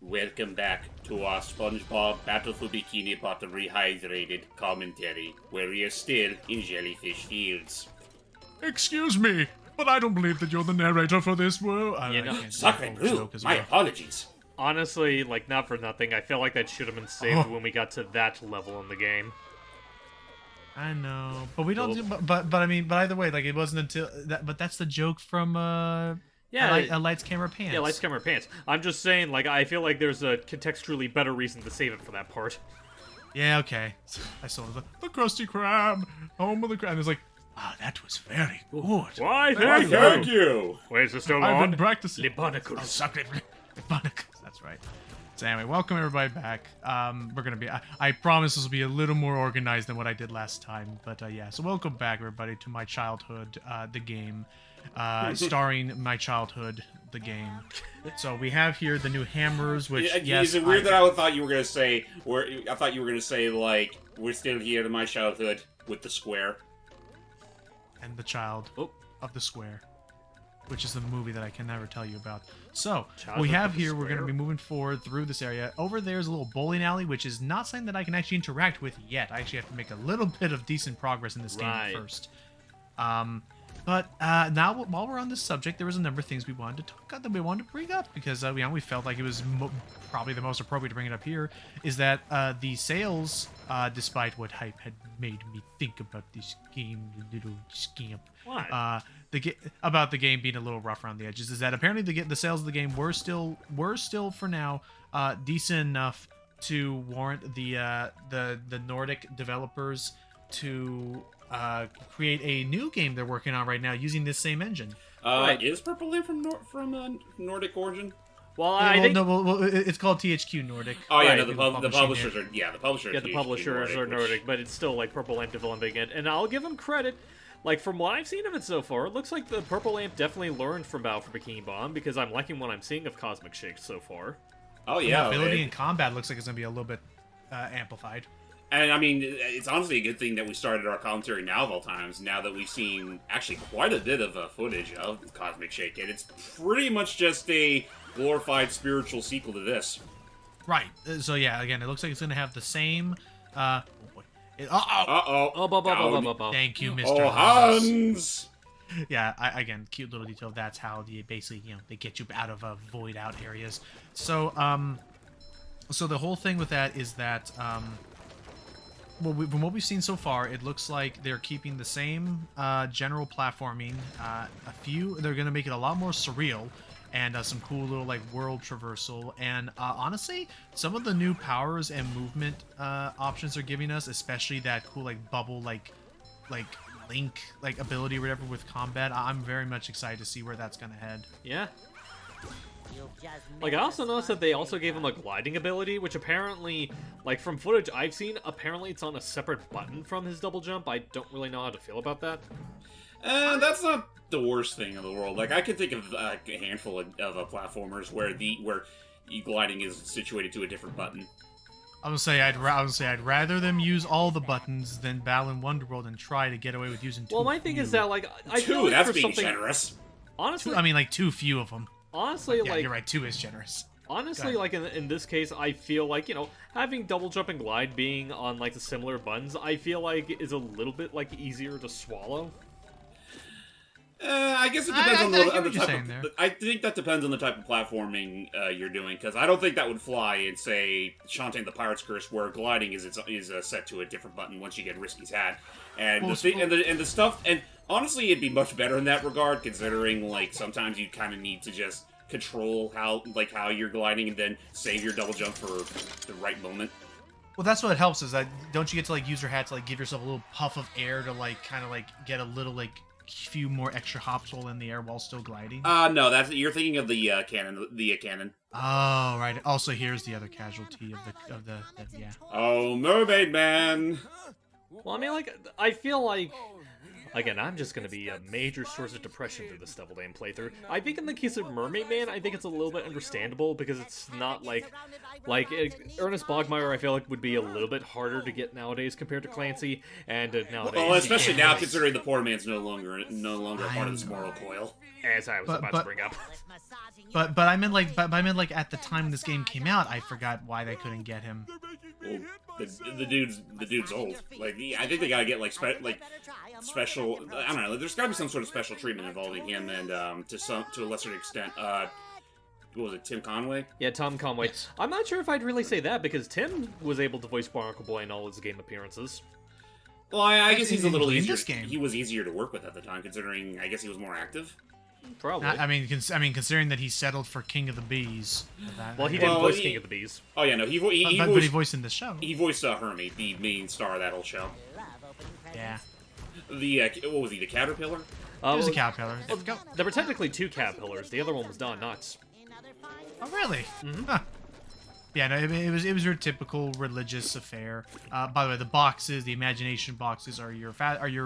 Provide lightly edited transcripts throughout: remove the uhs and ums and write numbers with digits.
Welcome back to our SpongeBob Battle for Bikini Bottom Rehydrated commentary, where we are still in Jellyfish Fields. Excuse me, but I don't believe that you're the narrator for this world. Sacre bleu, my apologies. Honestly, like, not for nothing, I feel like that should have been saved when we got to that level in the game. I know, but we don't do. But I mean, but either way, like, it wasn't until that. But that's the joke from Lights, Camera, Pants. Yeah, Lights, Camera, Pants. I'm just saying, like, I feel like there's a contextually better reason to save it for that part. Yeah, okay. I saw the Krusty Krab, home of the crab. And it's like, wow, that was very good. Why, Thank you. Wait, is this still on? I've been practicing. Libonicus. Oh, sacre Libonicus. That's right. So anyway, welcome everybody back. We're gonna be. I promise this will be a little more organized than what I did last time. But yeah, so welcome back everybody to my childhood, the game, starring my childhood, the game. So we have here the new hammers, which Is it weird that I thought you were gonna say? I thought you were gonna say like we're still here in my childhood with the square. And the child of the square, which is the movie that I can never tell you about. So, what we have here, we're going to be moving forward through this area. Over there's a little bowling alley, which is not something that I can actually interact with yet. I actually have to make a little bit of decent progress in this game first. But now, while we're on this subject, there was a number of things we wanted to talk about, that we wanted to bring up, because we felt like it was probably the most appropriate to bring it up here, is that the sales, despite what hype had made me think about this game, you little scamp, about the game being a little rough around the edges, is that apparently the sales of the game were still for now decent enough to warrant the Nordic developers to create a new game they're working on right now using this same engine. Is Purple Lamp from Nordic origin? Well, it's called THQ Nordic. Oh yeah, no, the publishers are the publishers are Nordic, but it's still like Purple Lamp developing it, and I'll give them credit. Like, from what I've seen of it so far, it looks like the Purple Lamp definitely learned from Battle for Bikini Bottom, because I'm liking what I'm seeing of Cosmic Shake so far. Oh yeah, ability in combat looks like it's gonna be a little bit amplified. And I mean, it's honestly a good thing that we started our commentary now of all times, now that we've seen actually quite a bit of footage of Cosmic Shake, and it's pretty much just a glorified spiritual sequel to this. Right. So yeah, again, it looks like it's gonna have the same. Thank you, Mr. Oh, Hans! Yeah, again, cute little detail. That's how they basically, they get you out of void out areas. So, so the whole thing with that is that, from what we've seen so far, it looks like they're keeping the same general platforming. They're gonna make it a lot more surreal, and some cool little world traversal, and honestly, some of the new powers and movement options they're giving us, especially that cool bubble link ability or whatever with combat, I'm very much excited to see where that's gonna head. Yeah. I also noticed that they also gave him a gliding ability, which apparently, from footage I've seen, apparently it's on a separate button from his double jump. I don't really know how to feel about that. That's not the worst thing in the world. I could think of a handful of platformers where gliding is situated to a different button. I would say I'd rather them use all the buttons than battle in Wonderworld and try to get away with using two. Well, my thing is that I feel like that's for being something generous. Honestly, I mean too few of them. Honestly, yeah, you're right. 2 is generous. Honestly, in this case, I feel like, having double jump and glide being on the similar buttons, I feel like is a little bit easier to swallow. I guess it depends on the type of... I think that depends on the type of platforming you're doing, because I don't think that would fly in, say, Shantae the Pirate's Curse, where gliding is set to a different button once you get Risky's hat. And the stuff... And honestly, it'd be much better in that regard, considering, sometimes you kind of need to just control how you're gliding and then save your double jump for the right moment. Well, that's what helps, is that don't you get to, use your hat to, give yourself a little puff of air to, kind of, get a little, few more extra hops while in the air while still gliding? No, you're thinking of the cannon. Oh, right. Also, here's the other casualty of the yeah. Oh, Mermaid Man! Well, I mean, I feel like... Again, I'm just going to be a major source of depression through this Devil Dam playthrough. I think in the case of Mermaid Man, I think it's a little bit understandable because it's not like Ernest Bogmeyer, I feel like would be a little bit harder to get nowadays compared to Clancy, and nowadays. Well, especially now, considering the poor man's no longer part of this moral coil. As I was about to bring up. But I meant like at the time when this game came out, I forgot why they couldn't get him. Well, the dude's old. Like I think they gotta get special. I don't know. There's gotta be some sort of special treatment involving him and to a lesser extent. What was it, Tim Conway? Yeah, Tom Conway. Yes. I'm not sure if I'd really say that because Tim was able to voice Barnacle Boy in all his game appearances. Well, I guess he's a little easier. This game. He was easier to work with at the time, considering I guess he was more active. Probably. I mean, considering that he settled for King of the Bees. Well, he didn't voice King of the Bees. Oh yeah, no, he voiced in the show. He voiced Hermie, the main star of that whole show. Yeah. What was he? The caterpillar? It was a caterpillar. Well, there were technically 2 caterpillars. The other one was Don Knotts. Oh really? Mm-hmm. Huh. Yeah, no, it was your typical religious affair. By the way, the boxes, the imagination boxes, are your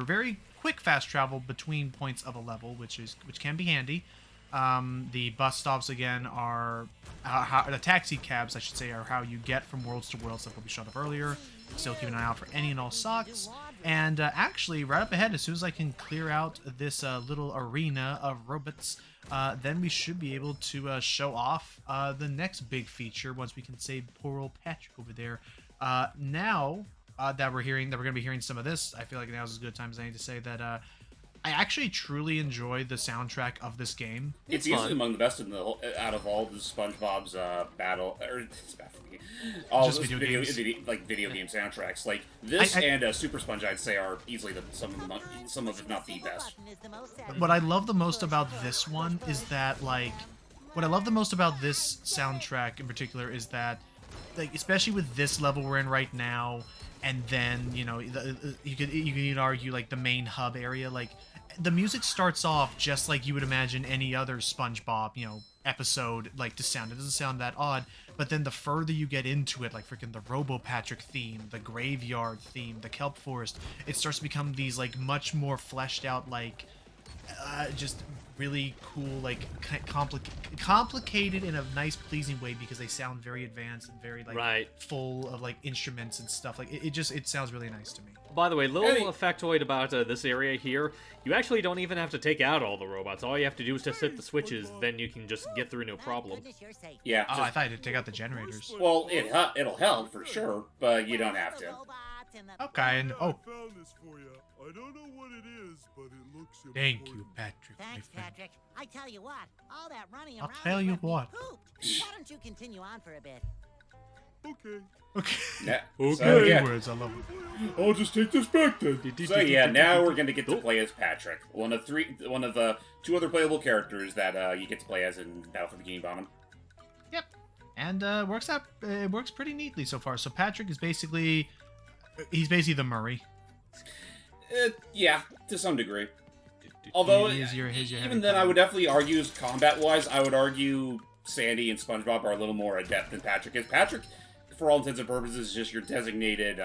very quick fast travel between points of a level, which can be handy. The bus stops again are the taxi cabs, I should say, are how you get from worlds to worlds, like what we showed up earlier. Still keep an eye out for any and all socks. And actually, right up ahead, as soon as I can clear out this little arena of robots, then we should be able to show off the next big feature once we can save poor old Patrick over there. Now that we're going to be hearing some of this, I feel like now's as good a time as any to say that I actually truly enjoy the soundtrack of this game. It's easily among the best out of all the SpongeBob's all just video game soundtracks. Like this and Super Sponge, I'd say, are easily some of if not the best. What I love the most about this one is that what I love the most about this soundtrack in particular is that, like, especially with this level we're in right now, and then you could even argue like the main hub area, like the music starts off just like you would imagine any other SpongeBob episode like to sound. It doesn't sound that odd, but then the further you get into it, like freaking the Robo Patrick theme, the graveyard theme, the kelp forest, it starts to become these like much more fleshed out, like just really cool, like complicated in a nice, pleasing way, because they sound very advanced and very like full of like instruments and stuff. Like it sounds really nice to me. By the way, little factoid about this area here, you actually don't even have to take out all the robots. All you have to do is just hit the switches, then you can just get through no problem. Yeah. I thought you had to take out the generators. Well, it'll help for sure, but you don't have to. Okay, and I found this for you. I don't know what it is, but it looks important. Thank you, Patrick. Thanks, Patrick. I tell you what, all that running around. I'll tell you what. Why don't you continue on for a bit? Okay. Okay. Yeah. Okay. So, yeah. Words, I love it. I'll just take this back then. So yeah, now we're gonna get to play as Patrick, one of 2 other playable characters that you get to play as in Battle for Bikini Bottom. Yep, and it works pretty neatly so far. So Patrick is basically the Murray. Yeah, to some degree. Although even then, I would definitely argue, combat-wise, I would argue Sandy and SpongeBob are a little more adept than Patrick is. Patrick, for all intents and purposes, is just your designated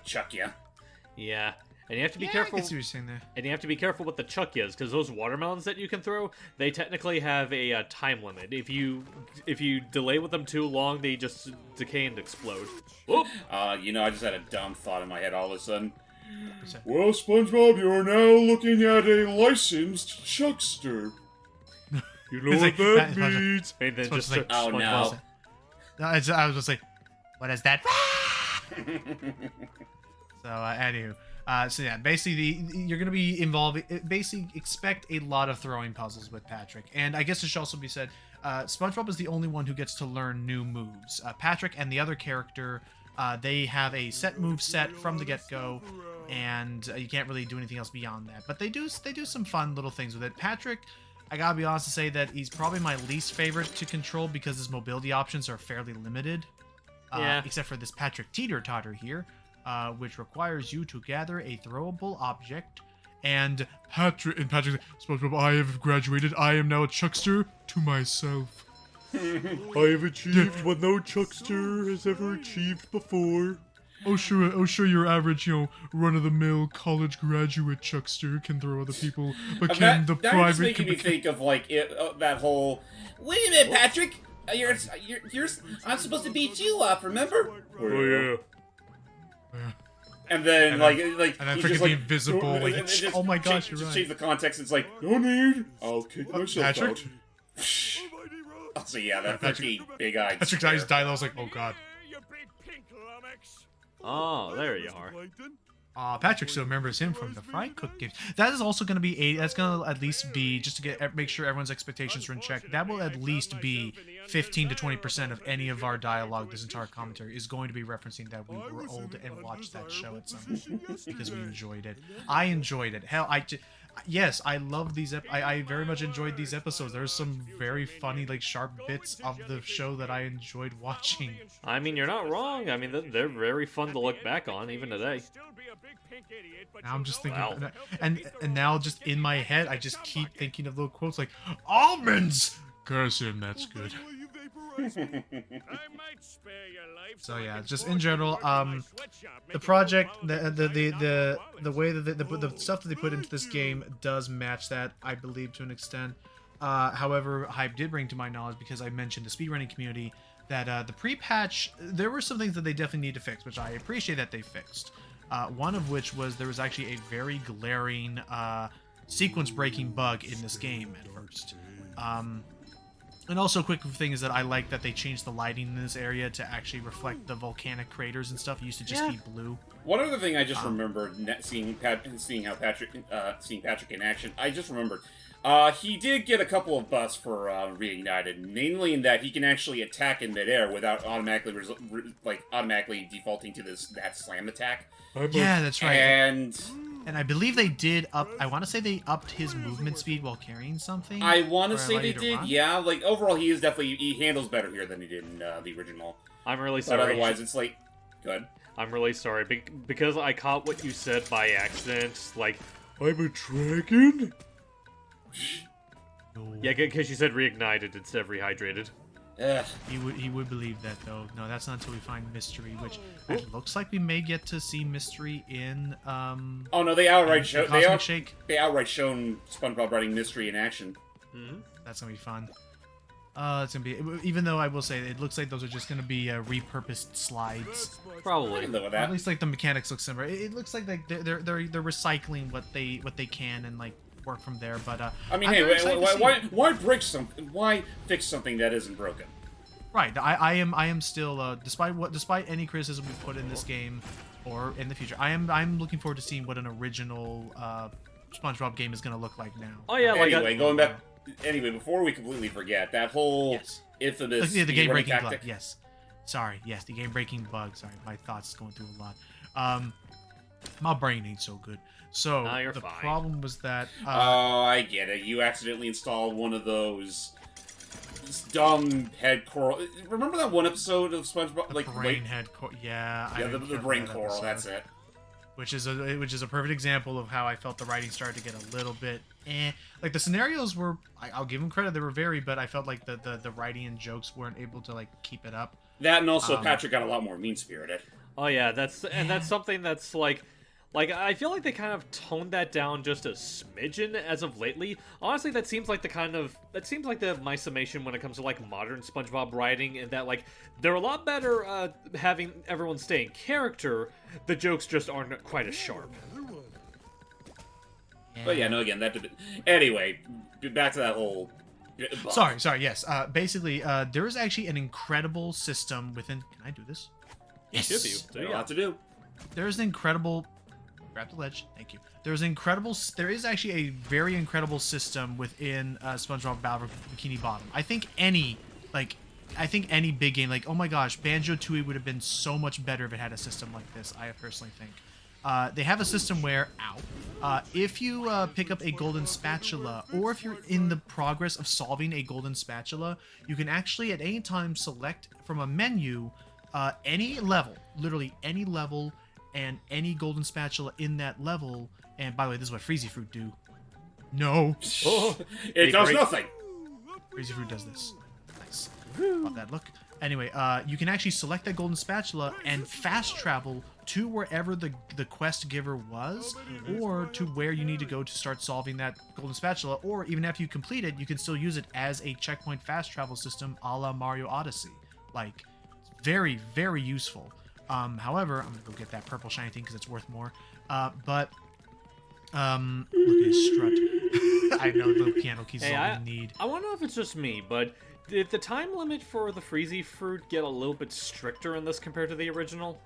Chuck-ya. Yeah, and you have to be careful. I can see what you're saying there. And you have to be careful with the Chuck-yas, because those watermelons that you can throw, they technically have a time limit. If you delay with them too long, they just decay and explode. Whoop! I just had a dumb thought in my head all of a sudden. Well, SpongeBob, you are now looking at a licensed chuckster. You know what that means? And then just like, oh no. I was gonna say, what is that? So, anywho. So yeah, basically you're going to be involved. Basically, expect a lot of throwing puzzles with Patrick. And I guess it should also be said, SpongeBob is the only one who gets to learn new moves. Patrick and the other character, they have a set move set from the get-go, and you can't really do anything else beyond that. But they do some fun little things with it. Patrick, I gotta be honest to say that he's probably my least favorite to control because his mobility options are fairly limited. Except for this Patrick Teeter-Totter here. Which requires you to gather a throwable object, and Patrick, SpongeBob, I have graduated. I am now a chuckster to myself. I have achieved what no chuckster has ever achieved before. Oh sure, your average, run-of-the-mill college graduate chuckster can throw other people, but can the that private... just making me think of, like, that whole... Wait a minute, Patrick! I'm supposed to beat you up, remember? Oh, yeah. And then, and then he's freaking just, the like, invisible, like, just oh my gosh, you're change right. the context, it's like, No need. I'll kick myself Patrick? out. so yeah, that Patrick- freaking big-eyed Patrick's eyes died, I was like, oh god. Oh, there you are. Patrick still remembers him from the Fry Cook games. That is also going to be that's going to at least be, just to make sure everyone's expectations are in check, that will at least be 15 to 20% of any of our dialogue, this entire commentary, is going to be referencing that we were old and watched that show at some point, because we enjoyed it. I enjoyed it. Hell, yes, I love these. I very much enjoyed these episodes. There's some very funny, like, sharp bits of the show that I enjoyed watching. I mean, you're not wrong. I mean, they're very fun to look back on, even today. Now I'm just thinking, Wow. and now just in my head, I just keep thinking of little quotes like, almonds! Curse him, that's good. So yeah, just in general, the project, the way that the stuff that they put into this game does match that, I believe, to an extent. However, Hype did bring to my knowledge, because I mentioned the speedrunning community, that the pre-patch, there were some things that they definitely need to fix, which I appreciate that they fixed. One of which was there was actually a very glaring sequence-breaking bug in this game at first. And also, a quick thing is that I like that they changed the lighting in this area to actually reflect the volcanic craters and stuff. It used to just be blue. One other thing I just remembered, seeing Patrick in action, I just remembered. He did get a couple of buffs for Reignited, namely in that he can actually attack in midair without automatically defaulting to that slam attack. Yeah, that's right. And I believe they did I want to say they upped his movement speed while carrying something. I want to say they to did. run. Yeah, like overall, he handles better here than he did in the original. I'm really But sorry. otherwise, it's like, good. I'm really sorry because I caught what you said by accident. Like, I'm a dragon? No. yeah, because you said reignited instead of rehydrated. Ugh. He would believe that, though. No, that's not until we find Mystery, which it looks like we may get to see Mystery in Oh no, they outright show Cosmic Shake. they outright shown SpongeBob writing Mystery in action. Mm-hmm. That's gonna be fun. It's gonna be, even though I will say it looks like those are just gonna be repurposed slides. I Probably. can live with Or at that. least like the mechanics look similar. It looks like they're recycling what they can and like work from there. But I mean, I'm hey, very excited to see- why break something? Why fix something that isn't broken? Right, I am still despite any criticism we put in this game or in the future, I'm looking forward to seeing what an original SpongeBob game is gonna look like now. Oh yeah, like Anyway, going back. Anyway, before we completely forget that whole infamous the game breaking tactic. bug. Yes, sorry. Yes, the game breaking bug. Sorry, my thoughts going through a lot. My brain ain't so good. So No, you're the fine. problem was that Oh, I get it. You accidentally installed one of those dumb head coral. Remember that one episode of SpongeBob? the Like, brain head. Yeah, I yeah, the remember brain that coral. episode. That's it. Which is a perfect example of how I felt the writing started to get a little bit like the scenarios were, I'll give them credit, they were varied, but I felt like the writing and jokes weren't able to like keep it up. That and also Patrick got a lot more mean spirited. Oh yeah, that's something that's like I feel like they kind of toned that down just a smidgen as of lately. Honestly, that seems like my summation when it comes to like modern SpongeBob writing, and that like they're a lot better having everyone stay in character. The jokes just aren't quite as sharp. But yeah, no, again, that did. Anyway, back to that whole. Sorry, yes. Basically, there is actually an incredible system within. Can I do this? It should be. There's a lot to do. There's an incredible. Grab the ledge. Thank you. There is actually a very incredible system within SpongeBob Battle for Bikini Bottom. I think any big game, like, oh my gosh, Banjo-Tooie would have been so much better if it had a system like this, I personally think. They have a system where, if you pick up a golden spatula, or if you're in the progress of solving a golden spatula, you can actually at any time select from a menu any level, literally any level, and any golden spatula in that level. And by the way, this is what Freezy Fruit do. No. It does nothing. Freezy Fruit does this. Nice. Love that look. Anyway, you can actually select that golden spatula and fast travel to wherever the quest giver was, or to where you need to go to start solving that golden spatula, or even after you complete it, you can still use it as a checkpoint fast travel system a la Mario Odyssey. Like, very, very useful. However, I'm gonna go get that purple shiny thing because it's worth more. Look at his strut. I know the piano keys is all we need. I wonder if it's just me, but did the time limit for the Freezy fruit get a little bit stricter in this compared to the original?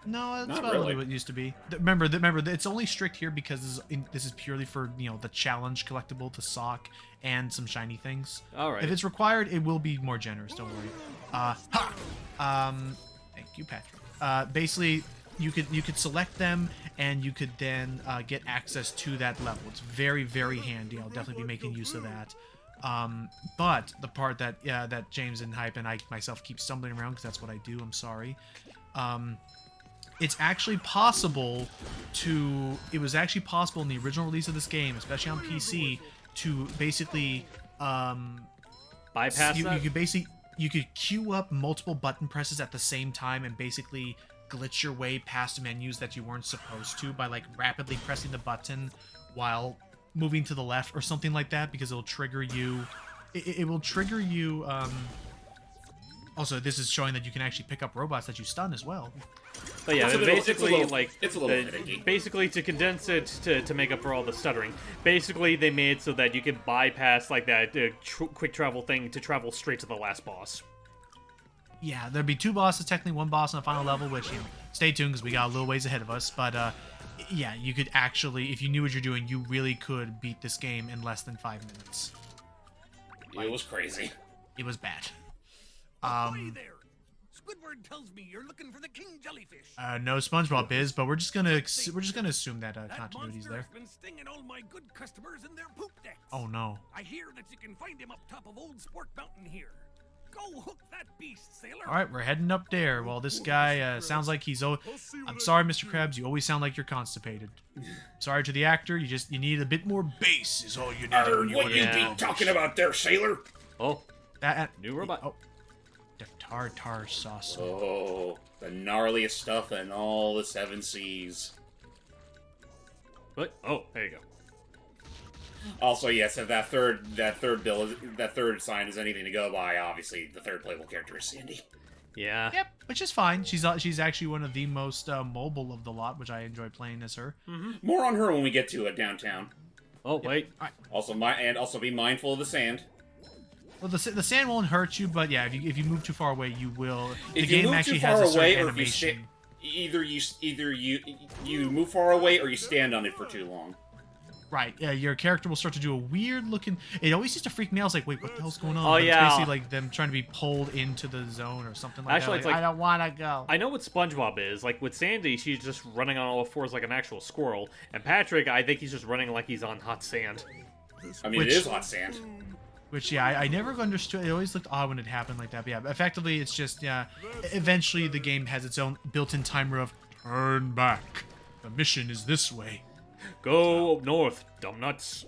No, that's Not probably really. what it used to be. Remember, it's only strict here because this is purely for, you know, the challenge collectible, the sock, and some shiny things. All right. If it's required, it will be more generous. Don't worry. Thank you, Patrick. Basically, you could select them, and you could then get access to that level. It's very, very handy. I'll definitely be making use of that. But the part that that James and Hype and I myself keep stumbling around, because that's what I do. I'm sorry. It's actually possible to. It was actually possible in the original release of this game, especially on PC, to basically Bypass that? You could queue up multiple button presses at the same time and basically glitch your way past menus that you weren't supposed to by like rapidly pressing the button while moving to the left or something like that, because it'll trigger you. It will trigger you. Also, this is showing that you can actually pick up robots that you stun as well. But yeah, basically, it's a little finicky. Basically, to condense it to make up for all the stuttering, basically they made so that you can bypass like that quick travel thing to travel straight to the last boss. Yeah, there'd be 2 bosses, technically 1 boss on the final level, which, you know, stay tuned because we got a little ways ahead of us. But yeah, you could actually, if you knew what you're doing, you really could beat this game in less than 5 minutes. It was crazy. It was bad. Ahoy there! Squidward tells me you're looking for the king jellyfish. No SpongeBob is, but we're just gonna assume that That continuity's monster there. has been stinging all my good customers in their poop decks. Oh no. I hear that you can find him up top of Old Sport Mountain here. Go hook that beast, sailor. All right, we're heading up there. Well, this guy sounds like he's. I'm sorry, Mr. Krabs. You always sound like you're constipated. Sorry to the actor. You need a bit more bass. Is all you need. What you be talking about there, sailor? Oh, That new robot. Oh, the tartar sauce. Oh, the gnarliest stuff in all the 7 seas. What? Oh, there you go. Also, yes, if that third sign is anything to go by, obviously the third playable character is Sandy. Yeah. Yep, which is fine. She's actually one of the most mobile of the lot, which I enjoy playing as her. More on her when we get to it downtown. Oh, wait. Also, also be mindful of the sand. Well, the sand won't hurt you, but yeah, if you move too far away, you will. If The you game move actually too has far a certain away, or if you animation. either you move far away, or you stand on it for too long. Right, yeah, your character will start to do a weird looking. It always used to freak me out. I was like, wait, what the hell's going on? Oh, But yeah. It's basically like them trying to be pulled into the zone or something like Actually, that. it's like- I don't want to go. I know what SpongeBob is. Like, with Sandy, she's just running on all 4s like an actual squirrel. And Patrick, I think he's just running like he's on hot sand. I mean, Which- it is hot sand. Which, yeah, I never understood. It always looked odd when it happened like that. But yeah, effectively, it's just, yeah, eventually the game has its own built-in timer of turn back. The mission is this way. Go north, dumb nuts.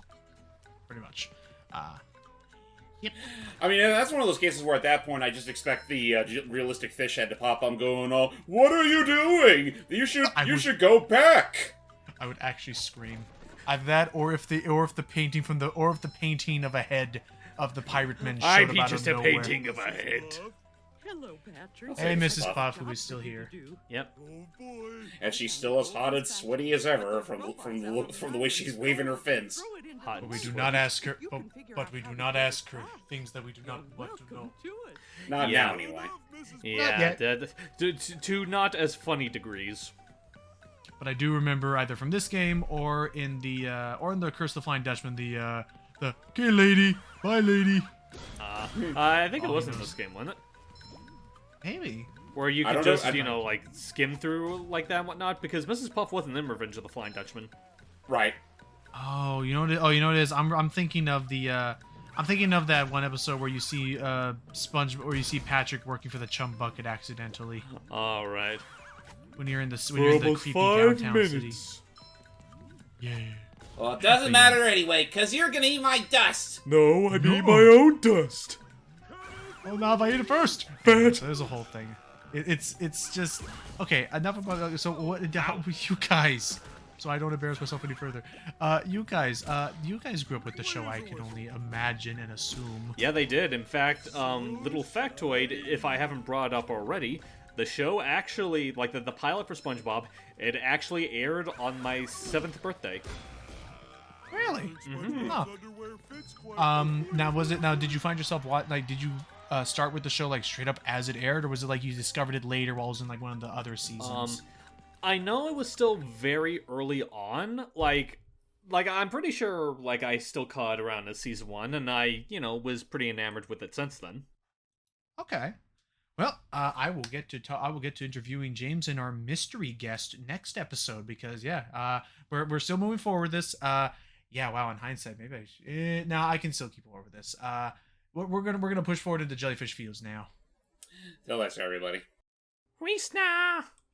Pretty much. I mean, that's one of those cases where at that point I just expect the realistic fish head to pop up going, "Oh, what are you doing? You should go back." I would actually scream. Either that, or if the painting of a head of the pirate men showed I'm up out just of a nowhere. painting of a head. Hello, Patrick. Hey, Mrs. Mrs. Puff, who is still here. Yep. And she's still as hot and sweaty as ever from the way she's waving her fins. Hot But we do and not sweaty. ask her. But we do not ask her things that we do not want to know. Not Yeah. now, anyway. Yeah, to not as funny degrees. But I do remember either from this game or in the Curse of the Flying Dutchman, the okay, lady, bye, lady. I think it was in this game, wasn't it? Maybe. Where you I could don't know, just, I you don't- know, like, skim through like that and whatnot, because Mrs. Puff wasn't in Revenge of the Flying Dutchman. Right. Oh, you know what? You know what it is? I'm thinking of the. I'm thinking of that one episode where you see where you see Patrick working for the chum bucket accidentally Alright. when you're in the For creepy almost 5 downtown minutes. city. Yeah. Well, it doesn't matter anyway, because you're gonna eat my dust. No, I No. need my own dust. Oh, now if I eat it first. So there's a whole thing. It's just okay. Enough about. So what? You guys. So I don't embarrass myself any further. You guys grew up with the show. I can only imagine and assume. Yeah, they did. In fact, little factoid, if I haven't brought it up already, the show actually, like the pilot for SpongeBob, it actually aired on my 7th birthday. Really? Mm-hmm. Huh. Now did you find yourself did you start with the show like straight up as it aired, or was it like you discovered it later while it was in like one of the other seasons? I know it was still very early on, like I'm pretty sure like I still caught around to season 1, and I, was pretty enamored with it since then. Okay. Well, I will get to interviewing James and our mystery guest next episode because we're still moving forward with this. Yeah, wow. In hindsight, maybe I should. No, I can still keep over this. We're gonna push forward into Jellyfish Fields now. Tell that to everybody. Reese now.